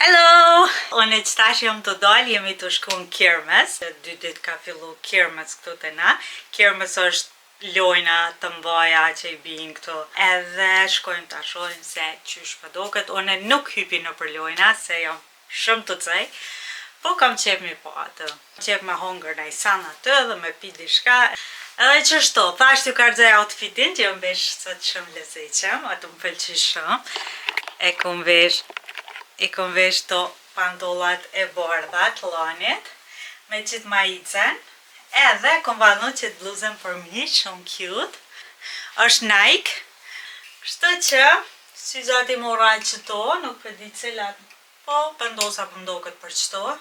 Hello! Unë që tash jam të dalë, jemi të shku në Kirmes. 2 ditë ka fillu Kirmes këtu të na. Kirmes është lojna të mbaja që i bijnë këtu. Edhe shkojmë të shohim se qysh përdoket. Unë nuk hypi në për lojna, se jam shumë të cej. Po kam qef mi po atë. Qef me hongër në i san atë dhe me pi diçka. Edhe që shto, thash t'ju kardzaj outfitin që jam vesh sot shumë lezeqem, atë më pëlqy shumë. I kom vesh të pantollat e bardha të lanit me qitë majicen. Edhe kom vanu qitë bluzën për mi, shumë cute. Është Nike. Kështu që, syzat i mora qëto, nuk për di cilat, po pëndosa pëndoket për qëto.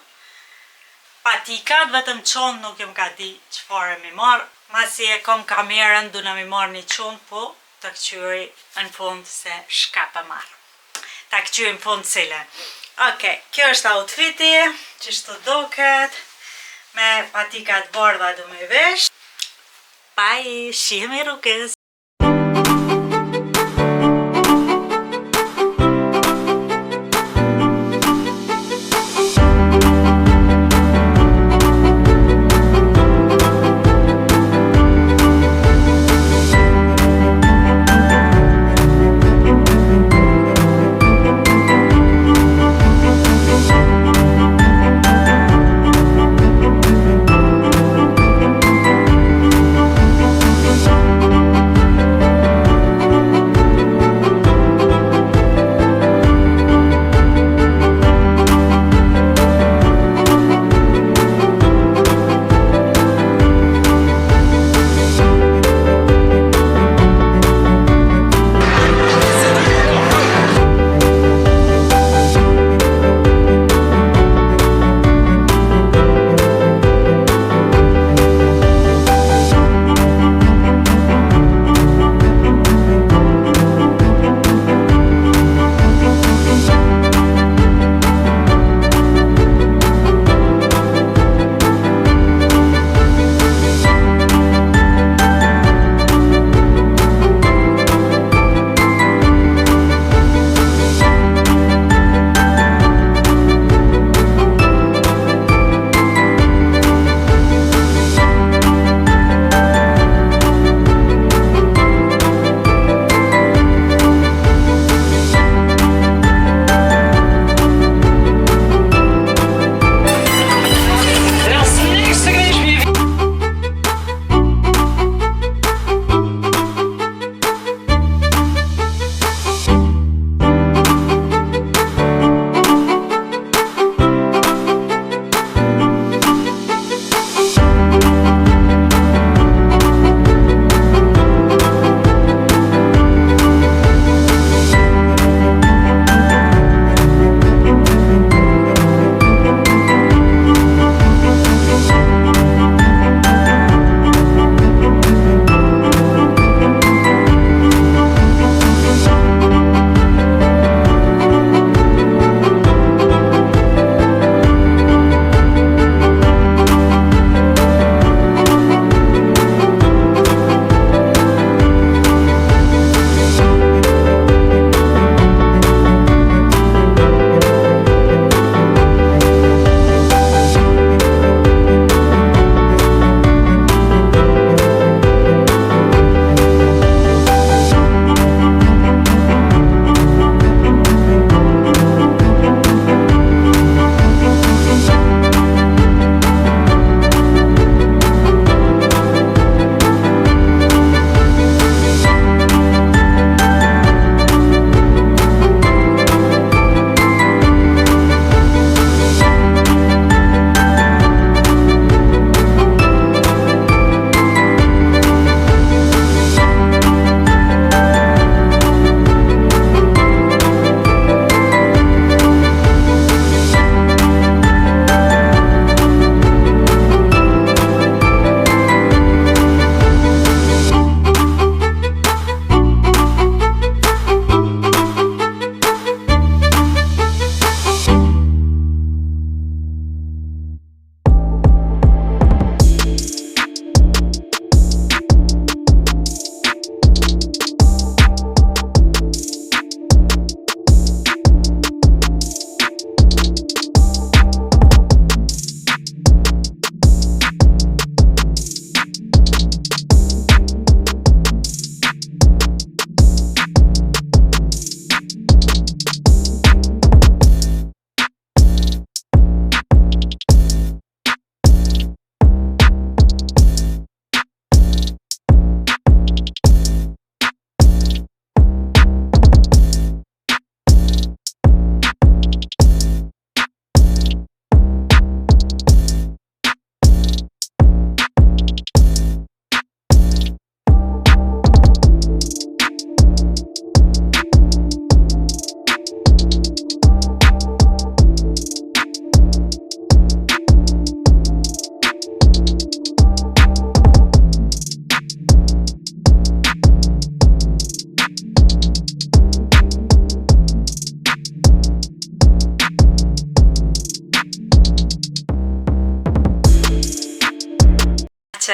Patikat, vetëm qonë nuk jëm ka di qëfare mi marë. Masi e kom kamerën, du në mi marë një qonë, po të këqyri në fund se shka për marë. Ta këqyri në fund cilën. Okej, kjo është outfiti, qështu doket, me patikat bardha du me vesh. Bye, shihemi rrugës.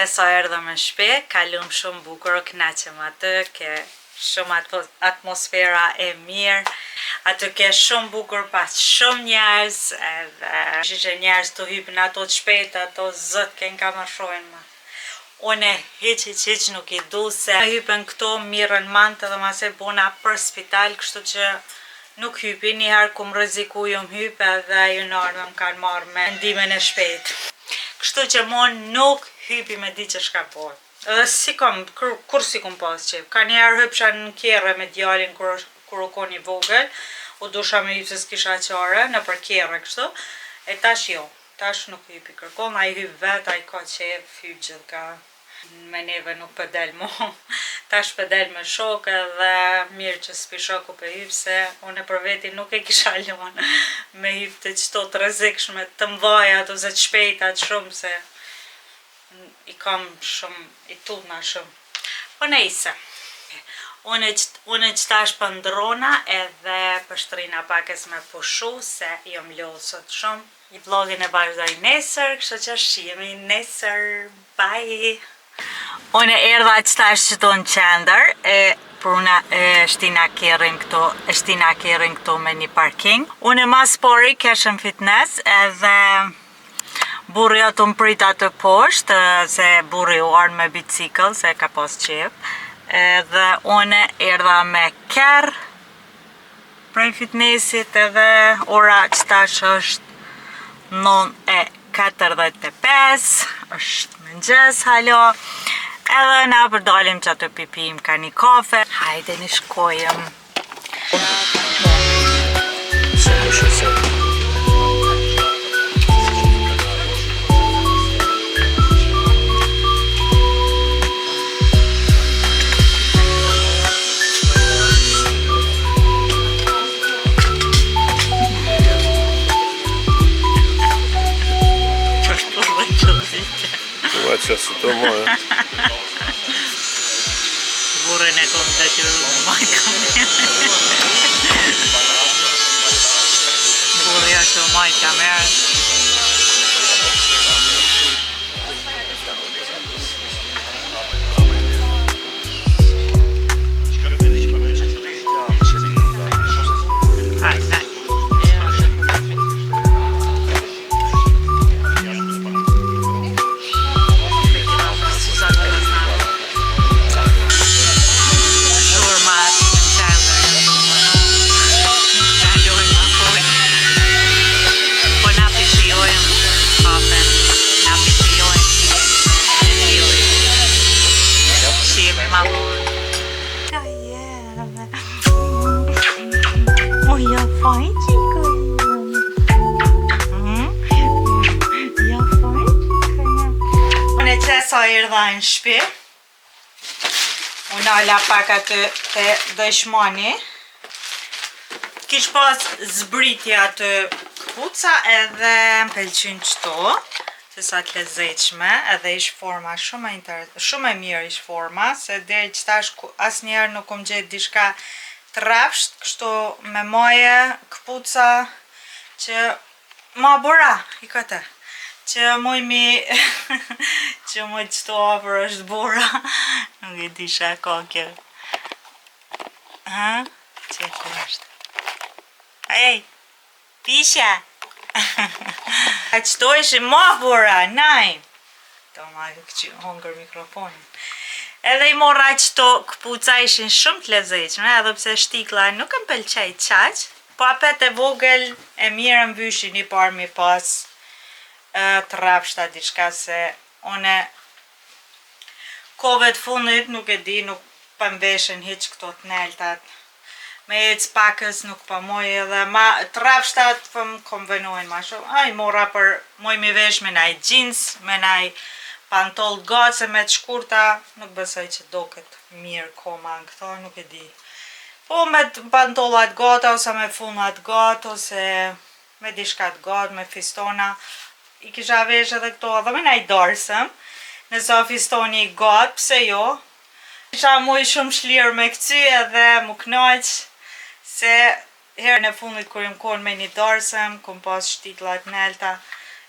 që sa erdhëm në shtëpi, kalum shumë bukur, kënaqem aty, ke shumë atmosfera e mirë. Aty ke shumë bukur pas shumë njerëz, edhe që njerëz të hypin ato të shpejt, ato zët ken ka më shojnë më. Une hiq nuk i du se hypen këto mirën mantë edhe mase bona për spital, kështu që nuk hypi, njëherë kum rreziku ju m'hype edhe ju nardhëm kanë marrë me ndimin e shpejt. Kështu që mon nuk hypi me di që shka po. Edhe si kom, kur si kom pas qep. Ka njerë hypsha në kjerë me djalin kur u kon i vogël, u dusha me hypë se s'kisha qare, në për kjerë kështu, e tash jo, tash nuk hypi kërkon, a i hyp vet, a i ka qep, hyp gjithka. Me neve nuk pëdel mo, tash pëdel me shok edhe mirë që s'pi shoku për hyp se unë për veti nuk e kisha lon me hyp të qëto të rrezikshme, të mdhajat ose të shpejtat shumë se i kam shumë, i tutna shumë. Po nejse, unë që tash për ndrona edhe për shtrina pakes me pushu se jom lodhë sot shumë. I vlogin e vazhdoj nesër, kështu që shihemi nesër, bye! Unë erdha që tash që në qender, pruna shtina kerin këto me një parking. Unë mas pori keshëm fitness edhe burri ato më prit atë poshtë, se burri u arnë me bicikl, se ka pas qep. Edhe unë erdha me ker prej fitnessit edhe ora që tash është 9:45, është mëngjes halo. Edhe na përdalim që atë pipim ka një kafe. Hajde një shkojëm. Qësë të mojë. Burën e kom të që maj kamerë. Burë ja që maj kamerë. Sa erdha në shpi, unë ala pak atë të dëshmani, kish pas zbritja atë këpuca edhe më pëlqyn qëto, se sa të lezetshme, edhe ish forma shumë e mirë ish forma, se deri që tash as njerë nuk kom gjetë dishka të rafsht, kështu me moje këpuca që ma bura, i këtë. Që muj qëto apër është bura. Nuk e disha ka kjo. Ha? Që të është? Ej, pisha! A qëto ishe ma bura, naj! Do ma këtë hongër mikrofonin. Edhe i mora qëto këpuca ishin shumë të lezetshme, edhe pse shtikla nuk më pëlqej qaq, po apet e vogël e mirë më vyshin i parë mi pas të rafshta diçka se une kove të fundit nuk e di, nuk pëmveshen hiq këto të neltat me ec pakës nuk pëmoj edhe ma të rafshtat pëm konvenojnë ma shumë. A i mora për moj mi vesh me naj jeans, me naj pantol gace me të shkurta, nuk besoj që do këtë mirë koma në këto, nuk e di. Po me pantolat gata ose me funat gata ose me dishkat gata, me fistona, i kisha vesh edhe këto edhe me naj darsëm, nësa fistoni i gatë, pse jo. Isha muj shumë shlirë me këcy edhe mu knaq, se herën e fundit kur im kon me një darsëm, kom pas shtiklat nelta,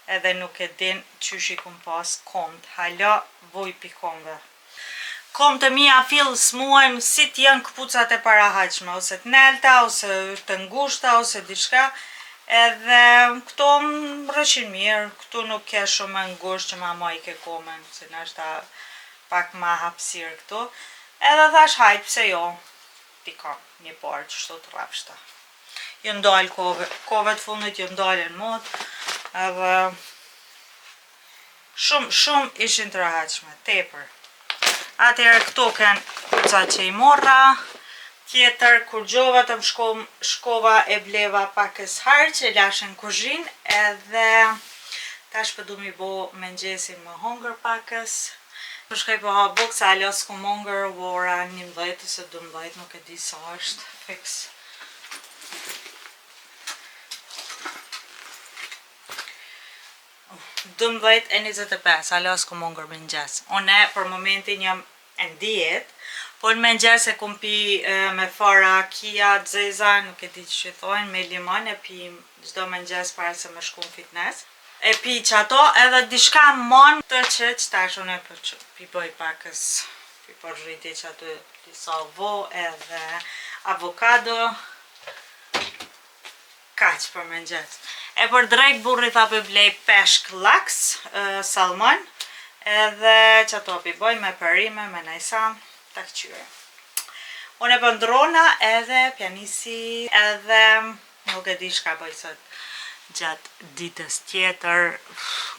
edhe nuk e din qysh i kum pas komt. Hala vuj pi komve. Komt e mia fill s'muajnë si t'janë këpucat e parahaqme, ose t'nelta, ose të ngushta, ose diçka. Edhe këto më rëshin mirë, këtu nuk ke shumë ngusht që ma i ke komen, se nështë pak ma hapsirë këtu. Edhe thash hajt, pse jo, ti kam një parë që shto të rafshta. Jë ndalë kove të fundit, jë ndalë në mod, edhe shumë ishin të rahatshme, tepër. Atëherë këto kënë kuca që i morra, tjetër kur gjova të më shkova e bleva pakës harq, e lashe në kuzhinë, edhe tash për du mi bo mëngjesin më hongër pakës. Për shkaj po ha buk, se alo s'ku mongër, ora 11 ose 12, nuk e di sa është fix. Dëmbëdhejt e 25, alo s'ku mongër mëngjes. Une për momentin jam e ndijet, po në mëngjes e kum pi me fara kia, dzeza, nuk e di që thojnë, me limon, e pi çdo mëngjes para se me shku në fitness. E pi që ato edhe dishka mon të që tash unë pi bëj pakës, pi po rriti që ato disa vo edhe avokado, kaq për mëngjes. E për drejk burri tha për blej peshk laks, salmon, edhe që ato pi bëj me përime, me najsam, të këqyre. Unë e për ndrona edhe pjanisi, edhe nuk e di shka bëj sot gjatë ditës tjetër,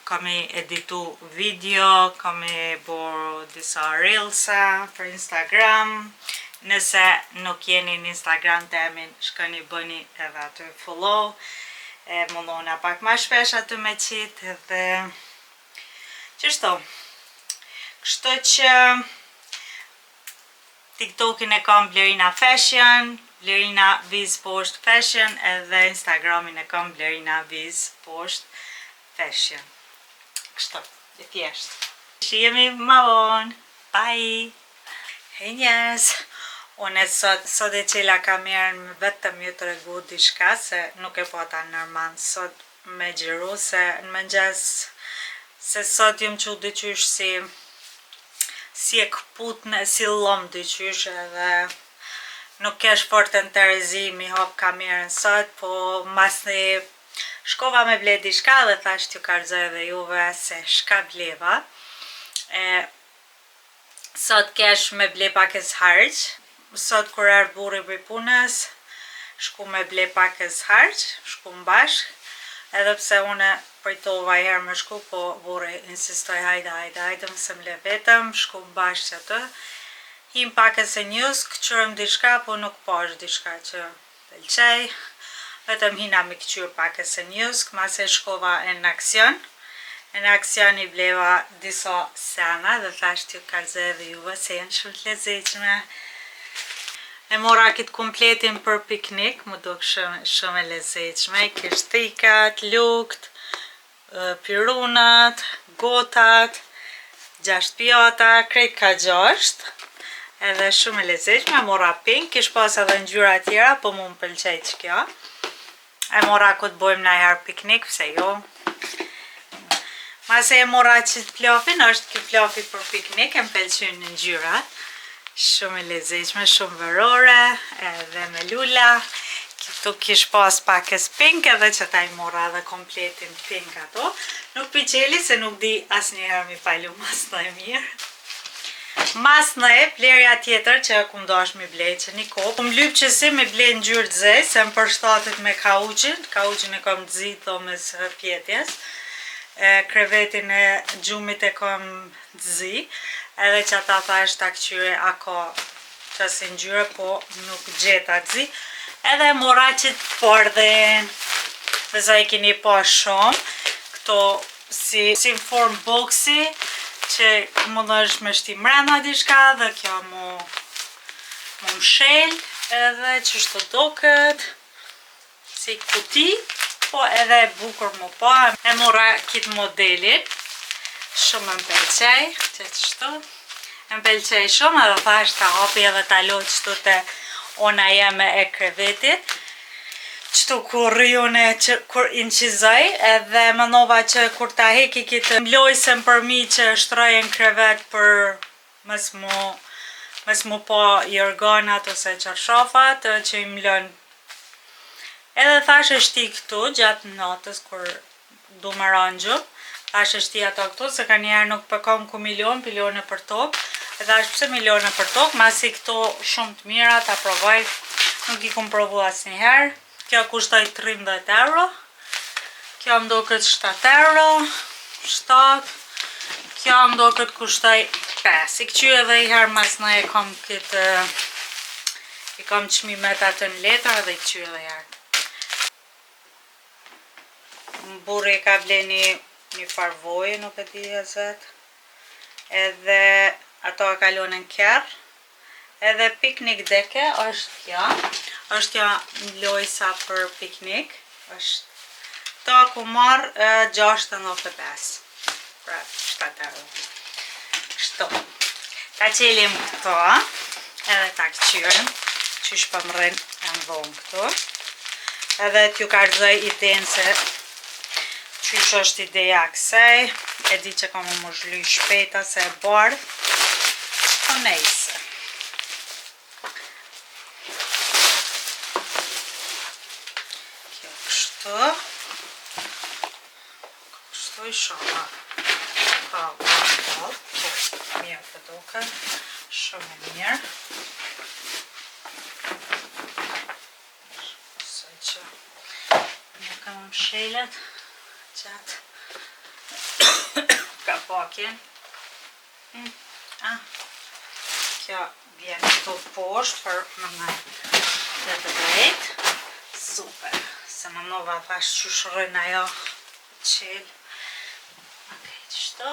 kam i editu video, kam i bërë disa reelsa për Instagram. Nëse nuk jeni në Instagram temin, shkoni bëni edhe aty follow, e mundona pak ma shpesh aty me qitë, edhe qështo. Kështu që TikTokin e kam Blerina Fashion, Blerina Viz Post Fashion, edhe Instagramin e kam Blerina Viz Post Fashion. Kështu, e thjesht. Shihemi ma vonë. Bye! Hej njerëz! Unë sot e qela kamerën me vetëm ju të regu diçka, se nuk e pata nërman sot me gjiru, se në mëngjes, se sot jëm që dyqysh si e këputne, si lom dyqysh, edhe nuk kesh fort të në të rezi mi hop kamerën sot, po masni shkova me ble diçka dhe thash t'ju karzoj dhe juve se shka bleva. Sot kesh me ble pakës harq, sot kur erë burri për punës, shku me ble pakës harq, shku më bashk, edhe pse une pëjtova herë me shku, po burri insistoj hajde, mëse më le vetëm, shku më bashk që atë, him pakës e njusk, qërëm diçka, po nuk pash diçka që pëlqej, vetëm hina me këqyr pakës e njusk, mase shkova në aksion, në aksion i bleva disa sena dhe thash t'ju kalze dhe juve se janë shumë të lezeqme. E mora këtë kompletin për piknik, më duk shumë e lezeqme, kishtikat, lukt, pirunat, gotat, 6 pjata, krejt ka 6, edhe shumë e lezeqme, e mora pink, kish pas edhe ngjyra tjera, po mu më pëlqej që kjo. E mora këtë bojmë na herë piknik, pse jo. Mase e mora qitë plafin, është këtë plafi për piknik, e më pëlqyn në ngjyrat. Shumë e lezeqme, shumë vërore, edhe me lula. Këtu kish pas pakës pink, edhe që ta i mora edhe kompletin pink ato. Nuk pi qeli, se nuk di as njëherë mi palu masnë e mirë. Masnë e blerja tjetër që kum dash mi blej që një kopë. Kum lyp që si mi blej në gjyrë të zej, se më përshtatet me kauqin e kom dzito mes pjetjes. Krevetin e gjumit e kom dzi, edhe që ata thash ta këqyre ako që si ngjyre, po nuk gjeta dzi. Edhe mora që të pordhen, beza i kini pa shumë, këto si në form boksi, që më dësht me shti mrena diçka, dhe kjo mu mshel, edhe që shto doket, si kuti, po edhe bukur mu pa. E mora kitë modelin, shumë më pëlqej, që të shto, më pëlqej shumë, edhe thash ta hapi edhe ta lo qëtu të ona jeme e krevetit. qëtu kur rjone që kur inqizoj, edhe më nova që kur ta heki kitë mlojsen për mi që shtrojen krevet për mes mu po i organat ose qarshafat që i mlon. Edhe thash e shti këtu gjatë natës kur du më rangju, thash e shti ato këtu se ka njerë nuk pëkom ku milione për tokë, edhe thash pse milione për tokë, masi këto shumë të mira ta provoj, nuk i kum provu asnjëherë. Kjo kushtoj 13 euro, kjo më do këtë 7 euro, 7, kjo më do këtë kushtoj 5. I këqy edhe i herë mas në e kom këtë, i kom çmimet atë në letra dhe i këqy edhe i herë. Burri ka bleni një farvoje, nuk e di e zet, edhe ato e kalonin kerr, edhe piknik deke është kjo lojsa për piknik, është ta ku marrë 6.95, pra 7 euro. Kështu, ta qelim këto, edhe ta këqyrim, qysh për më rrin e më dhonë këtu, edhe t'ju karzoj idenë se qysh është ideja kësej, e di që kam më zhly shpeta se e bardh, po nejse. Kështu i shoma ka bërë mirë të duke, shumë e mirë. Ose që nuk kam më shelet qatë ka pakin. Kjo vjen këtu poshtë për më nëjë dhe të drejtë. Super, se më nova thash që shërën ajo qelë. Okej, qështu.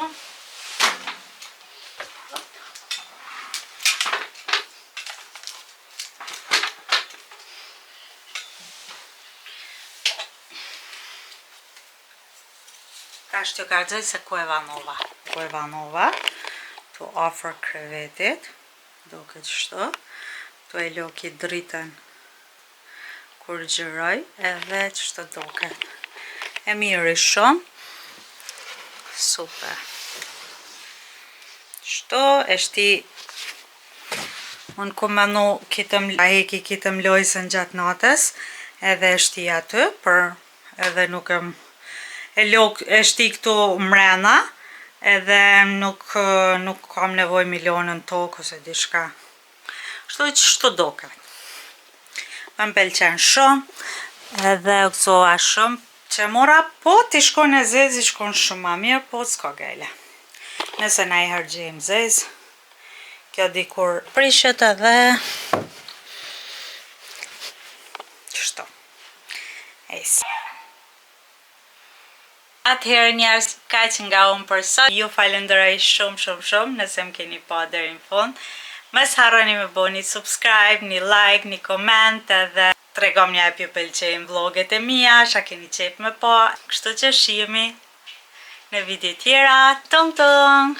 Tash t'ju kardzoj se ku e vanova. Ku e vanova, tu afër krevetit, do këtë qështu. Tu e loki dritën kur gjëroj, edhe qështu doket. E mirë shumë. Super. Qështu, e shti unë ku menu heki kitëm lojsën gjatë natës, edhe e shti aty, për edhe nuk e shti këtu mrena, edhe nuk kam nevoj milionën tokë ose dishka. Qështu doket. Më pëlqen shumë, edhe u gëzova shumë, që mora po t'i shkon e zezë, i shkon shumë ma mirë, po s'ka gajle. Nëse na i hargjim zezë, kjo dikur prishet edhe, qështu. Ejsi. Atëherë njerëz, kaq nga unë për sot, ju falenderoj shumë, nëse më keni pa deri në fund. Mos harroni me bëni subscribe, një like, një comment, edhe tregom një ju pëlqejnë vloget e mia, sha keni qef me pa, kështu që shihemi në video tjera, tung tung!